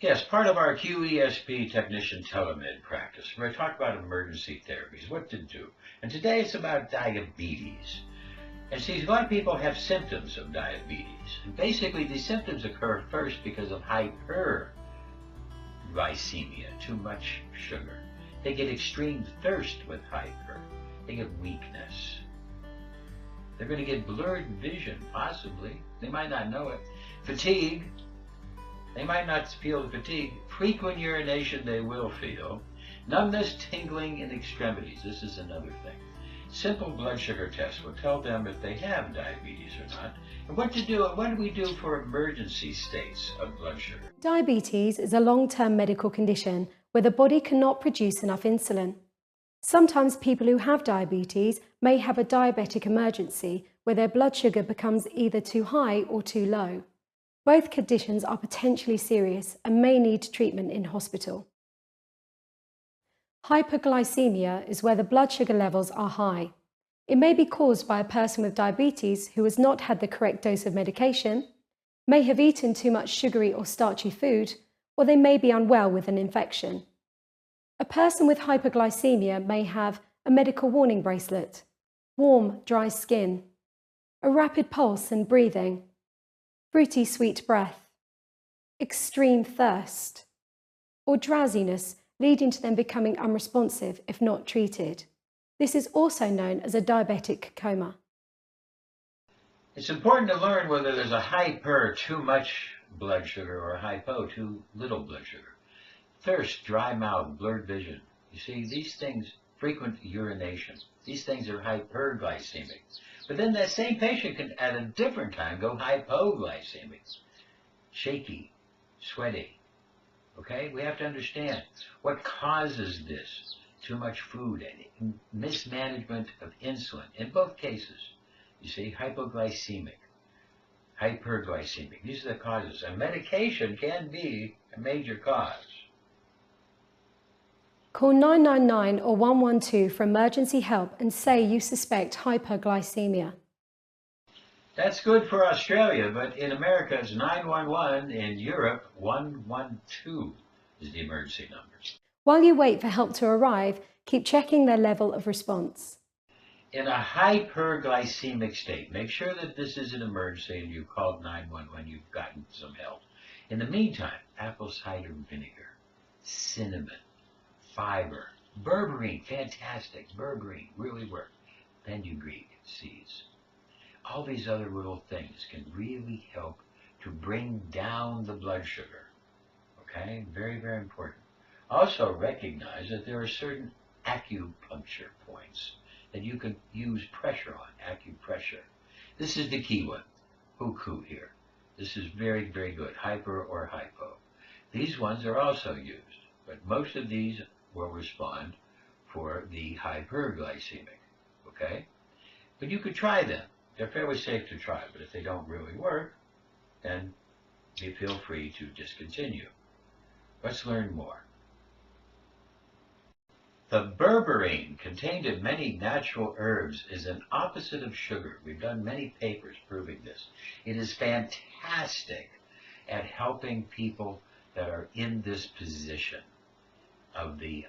Yes, part of our QESP technician telemed practice, where I talk about emergency therapies, what to do. And today it's about diabetes. And see, a lot of people have symptoms of diabetes. And basically, these symptoms occur first because of hyperglycemia, too much sugar. They get extreme thirst with hyper. They get weakness. They're going to get blurred vision, possibly. They might not know it. Fatigue. They might not feel the fatigue. Frequent urination they will feel. Numbness, tingling in extremities. This is another thing. Simple blood sugar tests will tell them if they have diabetes or not. And what to do, what do we do for emergency states of blood sugar? Diabetes is a long-term medical condition where the body cannot produce enough insulin. Sometimes people who have diabetes may have a diabetic emergency where their blood sugar becomes either too high or too low. Both conditions are potentially serious and may need treatment in hospital. Hypoglycemia is where the blood sugar levels are high. It may be caused by a person with diabetes who has not had the correct dose of medication, may have eaten too much sugary or starchy food, or they may be unwell with an infection. A person with hypoglycemia may have a medical warning bracelet, warm, dry skin, a rapid pulse and breathing, fruity sweet breath, extreme thirst, or drowsiness leading to them becoming unresponsive if not treated. This is also known as a diabetic coma. It's important to learn whether there's a hyper, too much blood sugar, or a hypo, too little blood sugar. Thirst, dry mouth, blurred vision. You see, these things, frequent urination, these things are hyperglycemic. But then that same patient can, at a different time, go hypoglycemic. Shaky, sweaty. Okay? We have to understand what causes this. Too much food and mismanagement of insulin. In both cases, you see, hypoglycemic, hyperglycemic. These are the causes. And medication can be a major cause. Call 999 or 112 for emergency help and say you suspect hyperglycemia. That's good for Australia, but in America it's 911. In Europe, 112 is the emergency numbers. While you wait for help to arrive, keep checking their level of response. In a hyperglycemic state, make sure that this is an emergency and you've called 911 when you've gotten some help. In the meantime, apple cider vinegar, cinnamon, fiber, berberine, fantastic, berberine, really work. Fenugreek seeds. All these other little things can really help to bring down the blood sugar. Okay, very, very important. Also recognize that there are certain acupuncture points that you can use pressure on, acupressure. This is the key one, huku here. This is very, very good, hyper or hypo. These ones are also used, but most of these will respond for the hyperglycemic, okay? But you could try them. They're fairly safe to try, but if they don't really work, then you feel free to discontinue. Let's learn more. The berberine, contained in many natural herbs, is an opposite of sugar. We've done many papers proving this. It is fantastic at helping people that are in this position of the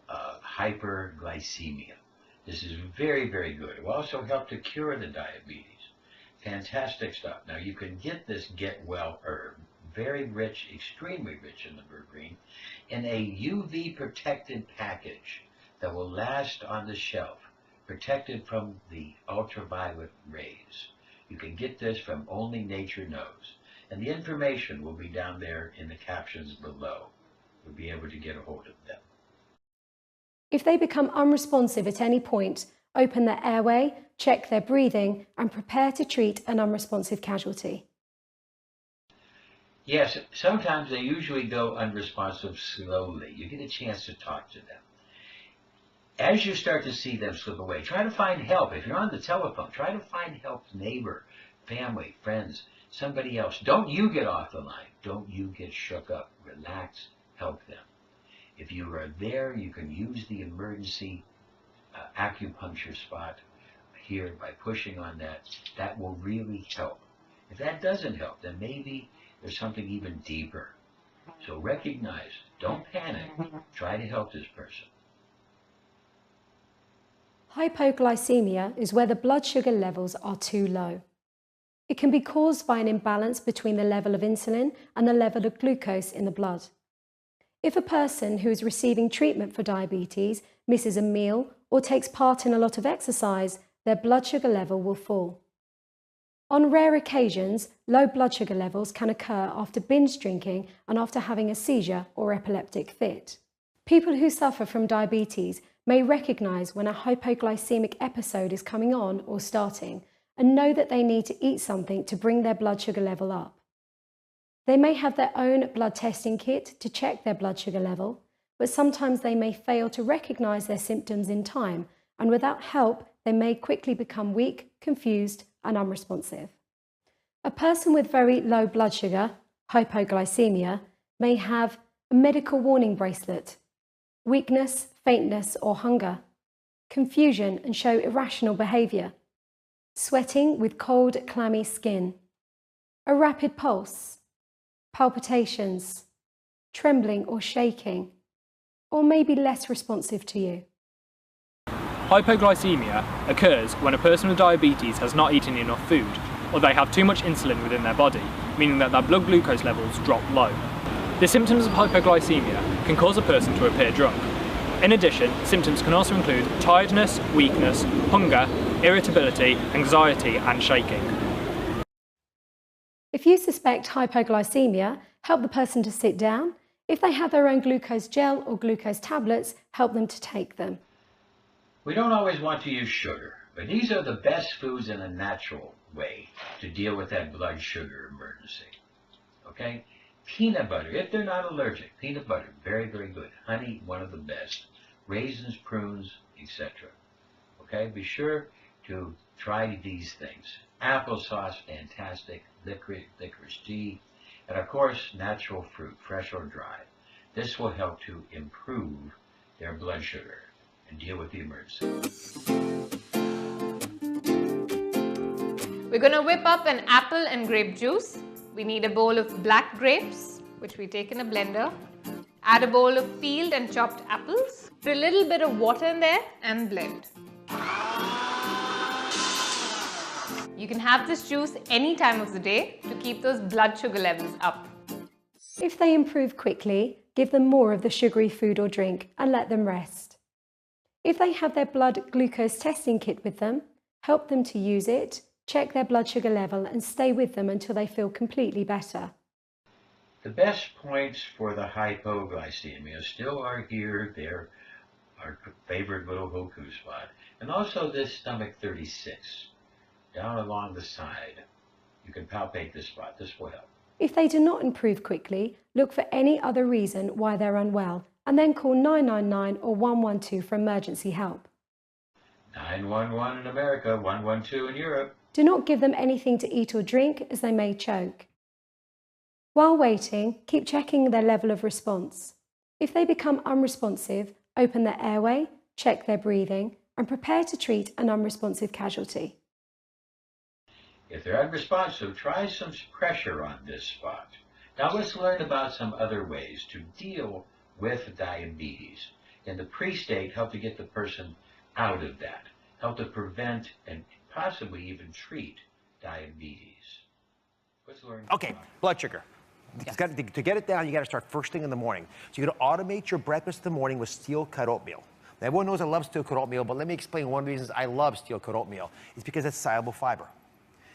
hyperglycemia. This is very, very good. It will also help to cure the diabetes. Fantastic stuff. Now you can get this Get Well herb, very rich, extremely rich in the berberine, in a UV protected package that will last on the shelf, protected from the ultraviolet rays. You can get this from Only Nature Knows. And the information will be down there in the captions below. You'll be able to get a hold of them. If they become unresponsive at any point, open their airway, check their breathing, and prepare to treat an unresponsive casualty. Yes, sometimes they usually go unresponsive slowly. You get a chance to talk to them. As you start to see them slip away, try to find help. If you're on the telephone, try to find help, neighbor, family, friends, somebody else. Don't you get off the line. Don't you get shook up. Relax, help them. If you are there, you can use the emergency acupuncture spot here by pushing on that. That will really help. If that doesn't help, then maybe there's something even deeper. So recognize, don't panic, try to help this person. Hypoglycemia is where the blood sugar levels are too low. It can be caused by an imbalance between the level of insulin and the level of glucose in the blood. If a person who is receiving treatment for diabetes misses a meal or takes part in a lot of exercise, their blood sugar level will fall. On rare occasions, low blood sugar levels can occur after binge drinking and after having a seizure or epileptic fit. People who suffer from diabetes may recognize when a hypoglycemic episode is coming on or starting and know that they need to eat something to bring their blood sugar level up. They may have their own blood testing kit to check their blood sugar level, but sometimes they may fail to recognize their symptoms in time, and without help, they may quickly become weak, confused, and unresponsive. A person with very low blood sugar, hypoglycemia, may have a medical warning bracelet, weakness, faintness, or hunger, confusion and show irrational behavior, sweating with cold, clammy skin, a rapid pulse, palpitations, trembling or shaking, or maybe less responsive to you. Hypoglycemia occurs when a person with diabetes has not eaten enough food, or they have too much insulin within their body, meaning that their blood glucose levels drop low. The symptoms of hypoglycemia can cause a person to appear drunk. In addition, symptoms can also include tiredness, weakness, hunger, irritability, anxiety, and shaking. If you suspect hypoglycemia, help the person to sit down. If they have their own glucose gel or glucose tablets, help them to take them. We don't always want to use sugar, but these are the best foods in a natural way to deal with that blood sugar emergency. Okay? Peanut butter, if they're not allergic, peanut butter, very, very good. Honey, one of the best. Raisins, prunes, etc. Okay? Be sure to try these things. Applesauce, fantastic. Licorice tea. And of course, natural fruit, fresh or dry. This will help to improve their blood sugar and deal with the emergency. We're going to whip up an apple and grape juice. We need a bowl of black grapes, which we take in a blender. Add a bowl of peeled and chopped apples. Put a little bit of water in there and blend. You can have this juice any time of the day to keep those blood sugar levels up. If they improve quickly, give them more of the sugary food or drink and let them rest. If they have their blood glucose testing kit with them, help them to use it, check their blood sugar level and stay with them until they feel completely better. The best points for the hypoglycemia still are here, there, our favorite little Hoku spot, and also this stomach 36, down along the side. You can palpate this spot, this will help. If they do not improve quickly, look for any other reason why they're unwell and then call 999 or 112 for emergency help. 911 in America, 112 in Europe. Do not give them anything to eat or drink as they may choke. While waiting, keep checking their level of response. If they become unresponsive, open their airway, check their breathing, and prepare to treat an unresponsive casualty. If they're unresponsive, try some pressure on this spot. Now let's learn about some other ways to deal with diabetes. In the pre-state, help to get the person out of that. Help to prevent and possibly even treat diabetes. Let's learn. Okay, blood sugar. Yes. To get it down, you got to start first thing in the morning. So you're going to automate your breakfast in the morning with steel-cut oatmeal. Now, everyone knows I love steel-cut oatmeal, but let me explain one of the reasons I love steel-cut oatmeal. It's because it's soluble fiber.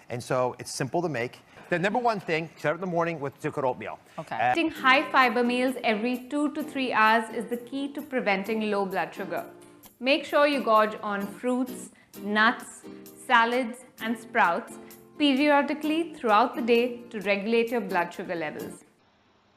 And so it's simple to make. The number one thing, start in the morning with steel-cut oatmeal. Okay. Eating high fiber meals every 2 to 3 hours is the key to preventing low blood sugar. Make sure you gorge on fruits, nuts, salads, and sprouts periodically throughout the day to regulate your blood sugar levels.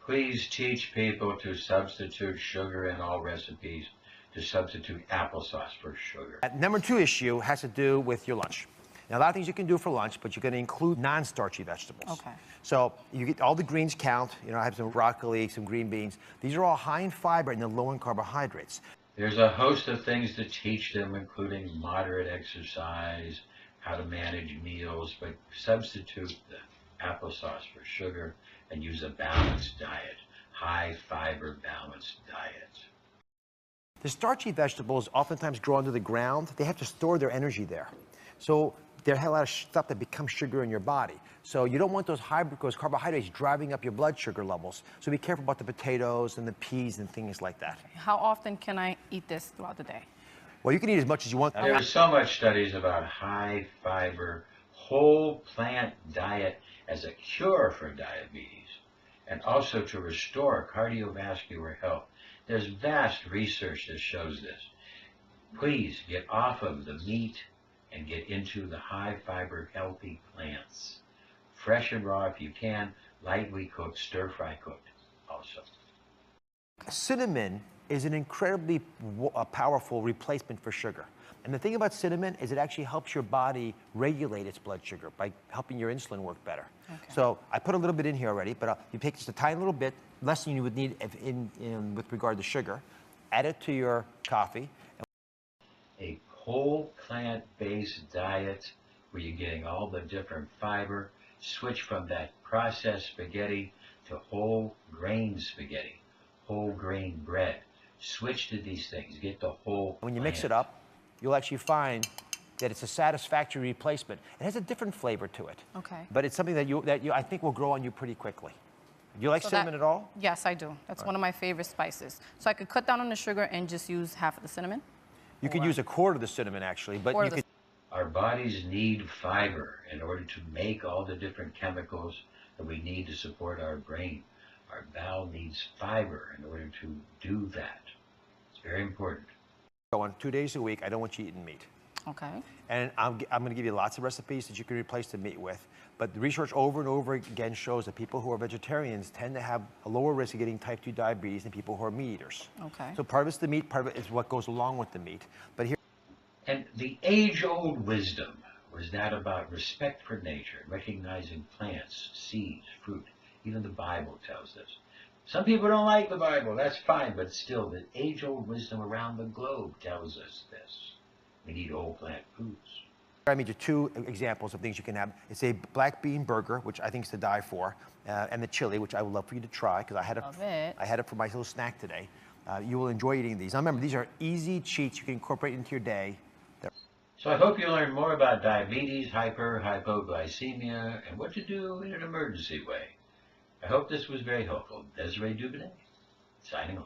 Please teach people to substitute sugar in all recipes, to substitute applesauce for sugar. Number two issue has to do with your lunch. Now, a lot of things you can do for lunch, but you're going to include non-starchy vegetables. Okay. So you get all the greens count. You know, I have some broccoli, some green beans. These are all high in fiber and they're low in carbohydrates. There's a host of things to teach them, including moderate exercise, how to manage meals, but substitute the applesauce for sugar and use a balanced diet. high fiber balanced diet. The starchy vegetables oftentimes grow under the ground. They have to store their energy there. So there have a lot of stuff that becomes sugar in your body. So you don't want those high fructose carbohydrates driving up your blood sugar levels. So be careful about the potatoes and the peas and things like that. How often can I eat this throughout the day? Well, you can eat as much as you want. There are so much studies about high fiber, whole plant diet as a cure for diabetes and also to restore cardiovascular health. There's vast research that shows this. Please get off of the meat and get into the high fiber healthy plants. Fresh and raw if you can, lightly cooked, stir fry cooked also. Cinnamon is an incredibly powerful replacement for sugar. And the thing about cinnamon is it actually helps your body regulate its blood sugar by helping your insulin work better. Okay. So I put a little bit in here already, but you take just a tiny little bit, less than you would need with regard to sugar, add it to your coffee. A whole plant-based diet where you're getting all the different fiber, switch from that processed spaghetti to whole grain spaghetti, whole grain bread. Switch to these things, get the whole When you plant. mix it up, you'll actually find that it's a satisfactory replacement. It has a different flavor to it. Okay. But it's something that you I think will grow on you pretty quickly. Do you like cinnamon at all? Yes, I do. That's one of my favorite spices. So I could cut down on the sugar and just use half of the cinnamon? You could use a quarter of the cinnamon actually, but you could. Our bodies need fiber in order to make all the different chemicals that we need to support our brain. Our bowel needs fiber in order to do that. It's very important. On 2 days a week, I don't want you eating meat. Okay. And I'm going to give you lots of recipes that you can replace the meat with. But the research over and over again shows that people who are vegetarians tend to have a lower risk of getting type 2 diabetes than people who are meat eaters. Okay. So part of it's the meat, part of it is what goes along with the meat. But here. And the age-old wisdom was that about respect for nature, recognizing plants, seeds, fruit. Even the Bible tells this. Some people don't like the Bible, that's fine, but still, the age-old wisdom around the globe tells us this. We need whole plant foods. I made you two examples of things you can have. It's a black bean burger, which I think is to die for, and the chili, which I would love for you to try, because I had it for my little snack today. You will enjoy eating these. Now remember, these are easy cheats you can incorporate into your day. So I hope you learn more about diabetes, hypoglycemia, and what to do in an emergency way. I hope this was very helpful. Desiree Dubonnet, signing off.